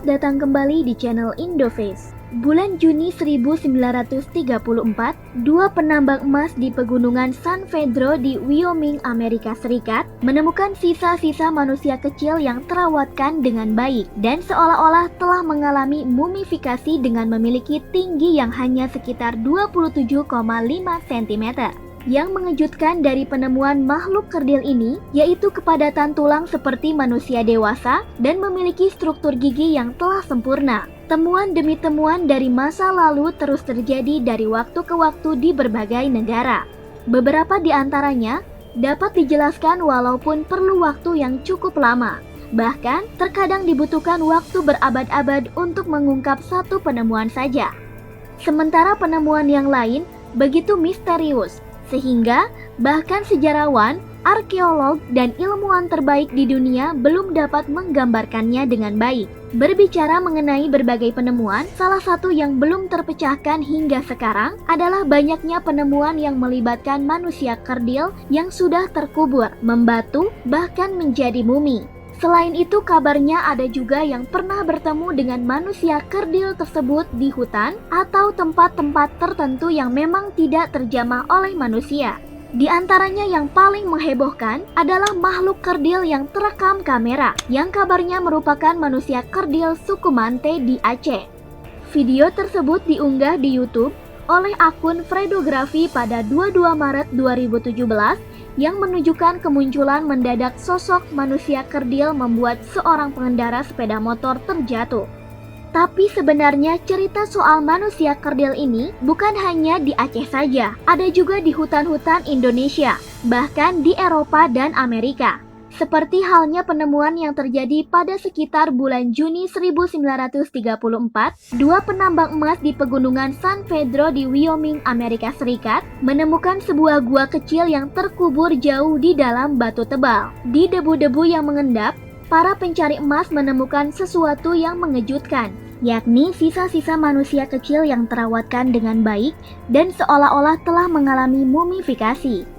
Selamat datang kembali di channel Indoface. Bulan Juni 1934, dua penambang emas di pegunungan San Pedro di Wyoming, Amerika Serikat menemukan sisa-sisa manusia kecil yang terawatkan dengan baik dan seolah-olah telah mengalami mumifikasi dengan memiliki tinggi yang hanya sekitar 27,5 cm. Yang mengejutkan dari penemuan makhluk kerdil ini yaitu kepadatan tulang seperti manusia dewasa dan memiliki struktur gigi yang telah sempurna. Temuan demi temuan dari masa lalu terus terjadi dari waktu ke waktu di berbagai negara. Beberapa di antaranya dapat dijelaskan walaupun perlu waktu yang cukup lama. Bahkan terkadang dibutuhkan waktu berabad-abad untuk mengungkap satu penemuan saja. Sementara penemuan yang lain begitu misterius, sehingga bahkan sejarawan, arkeolog, dan ilmuwan terbaik di dunia belum dapat menggambarkannya dengan baik. Berbicara mengenai berbagai penemuan, salah satu yang belum terpecahkan hingga sekarang adalah banyaknya penemuan yang melibatkan manusia kerdil yang sudah terkubur, membatu, bahkan menjadi mumi. Selain itu, kabarnya ada juga yang pernah bertemu dengan manusia kerdil tersebut di hutan atau tempat-tempat tertentu yang memang tidak terjamah oleh manusia. Di antaranya yang paling menghebohkan adalah makhluk kerdil yang terekam kamera, yang kabarnya merupakan manusia kerdil suku Mante di Aceh. Video tersebut diunggah di YouTube oleh akun Fredografi pada 22 Maret 2017 yang menunjukkan kemunculan mendadak sosok manusia kerdil membuat seorang pengendara sepeda motor terjatuh. Tapi sebenarnya cerita soal manusia kerdil ini bukan hanya di Aceh saja, ada juga di hutan-hutan Indonesia, bahkan di Eropa dan Amerika. Seperti halnya penemuan yang terjadi pada sekitar bulan Juni 1934, dua penambang emas di pegunungan San Pedro di Wyoming, Amerika Serikat, menemukan sebuah gua kecil yang terkubur jauh di dalam batu tebal. Di debu-debu yang mengendap, para pencari emas menemukan sesuatu yang mengejutkan, yakni sisa-sisa manusia kecil yang terawatkan dengan baik dan seolah-olah telah mengalami mumifikasi.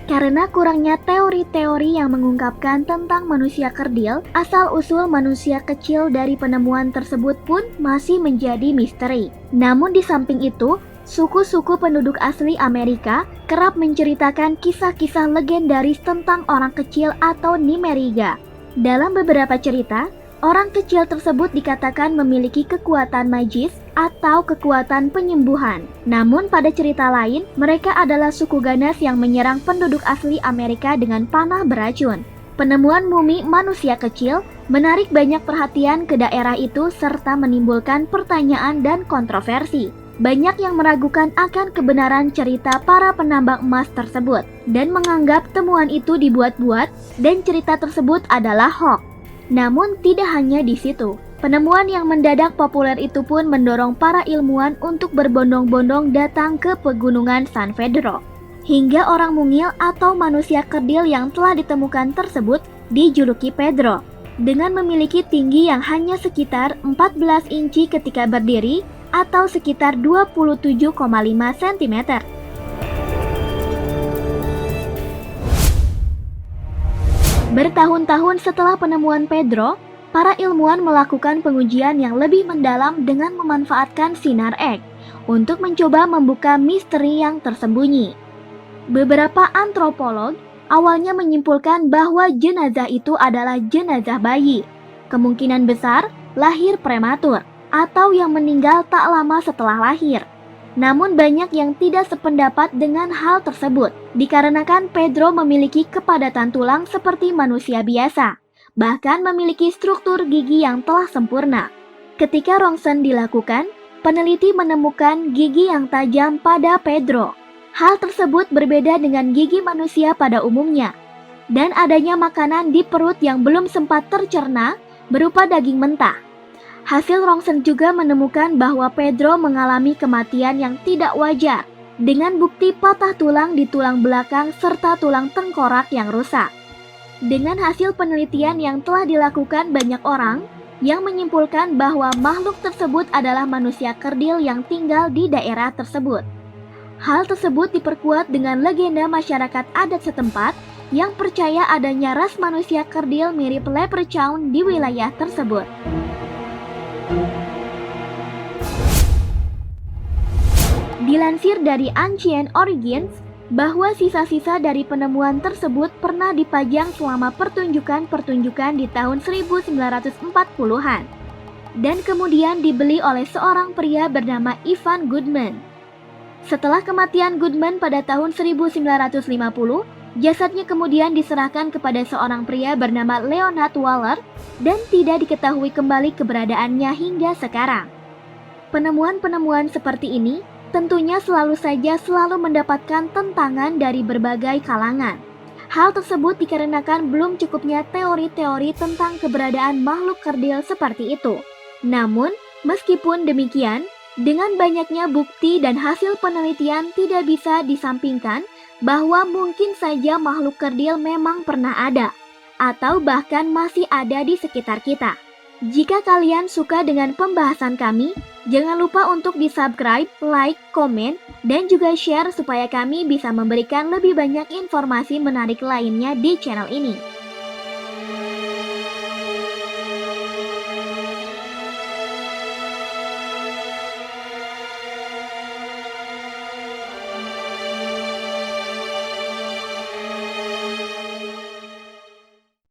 Karena kurangnya teori-teori yang mengungkapkan tentang manusia kerdil, asal-usul manusia kecil dari penemuan tersebut pun masih menjadi misteri. Namun di samping itu, suku-suku penduduk asli Amerika kerap menceritakan kisah-kisah legendaris tentang orang kecil atau Nimeriga. Dalam beberapa cerita, orang kecil tersebut dikatakan memiliki kekuatan magis atau kekuatan penyembuhan. Namun pada cerita lain, mereka adalah suku ganas yang menyerang penduduk asli Amerika dengan panah beracun. Penemuan mumi manusia kecil menarik banyak perhatian ke daerah itu serta menimbulkan pertanyaan dan kontroversi. Banyak yang meragukan akan kebenaran cerita para penambang emas tersebut dan menganggap temuan itu dibuat-buat dan cerita tersebut adalah hoax. Namun tidak hanya di situ, penemuan yang mendadak populer itu pun mendorong para ilmuwan untuk berbondong-bondong datang ke pegunungan San Pedro. Hingga orang mungil atau manusia kerdil yang telah ditemukan tersebut dijuluki Pedro, dengan memiliki tinggi yang hanya sekitar 14 inci ketika berdiri atau sekitar 27,5 cm. Bertahun-tahun setelah penemuan Pedro, para ilmuwan melakukan pengujian yang lebih mendalam dengan memanfaatkan sinar X untuk mencoba membuka misteri yang tersembunyi. Beberapa antropolog awalnya menyimpulkan bahwa jenazah itu adalah jenazah bayi, kemungkinan besar lahir prematur, atau yang meninggal tak lama setelah lahir. Namun banyak yang tidak sependapat dengan hal tersebut, dikarenakan Pedro memiliki kepadatan tulang seperti manusia biasa, bahkan memiliki struktur gigi yang telah sempurna. Ketika rongsen dilakukan, peneliti menemukan gigi yang tajam pada Pedro. Hal tersebut berbeda dengan gigi manusia pada umumnya, dan adanya makanan di perut yang belum sempat tercerna berupa daging mentah. Hasil rongsen juga menemukan bahwa Pedro mengalami kematian yang tidak wajar, dengan bukti patah tulang di tulang belakang serta tulang tengkorak yang rusak. Dengan hasil penelitian yang telah dilakukan banyak orang, yang menyimpulkan bahwa makhluk tersebut adalah manusia kerdil yang tinggal di daerah tersebut. Hal tersebut diperkuat dengan legenda masyarakat adat setempat yang percaya adanya ras manusia kerdil mirip leprechaun di wilayah tersebut. Dilansir dari Ancient Origins, bahwa sisa-sisa dari penemuan tersebut pernah dipajang selama pertunjukan-pertunjukan di tahun 1940-an dan kemudian dibeli oleh seorang pria bernama Ivan Goodman. Setelah kematian Goodman pada tahun 1950, jasadnya kemudian diserahkan kepada seorang pria bernama Leonard Waller dan tidak diketahui kembali keberadaannya hingga sekarang. Penemuan-penemuan seperti ini tentunya selalu mendapatkan tentangan dari berbagai kalangan. Hal tersebut dikarenakan belum cukupnya teori-teori tentang keberadaan makhluk kerdil seperti itu. Namun, meskipun demikian, dengan banyaknya bukti dan hasil penelitian tidak bisa disampingkan bahwa mungkin saja makhluk kerdil memang pernah ada, atau bahkan masih ada di sekitar kita. Jika kalian suka dengan pembahasan kami, jangan lupa untuk di-subscribe, like, komen, dan juga share supaya kami bisa memberikan lebih banyak informasi menarik lainnya di channel ini.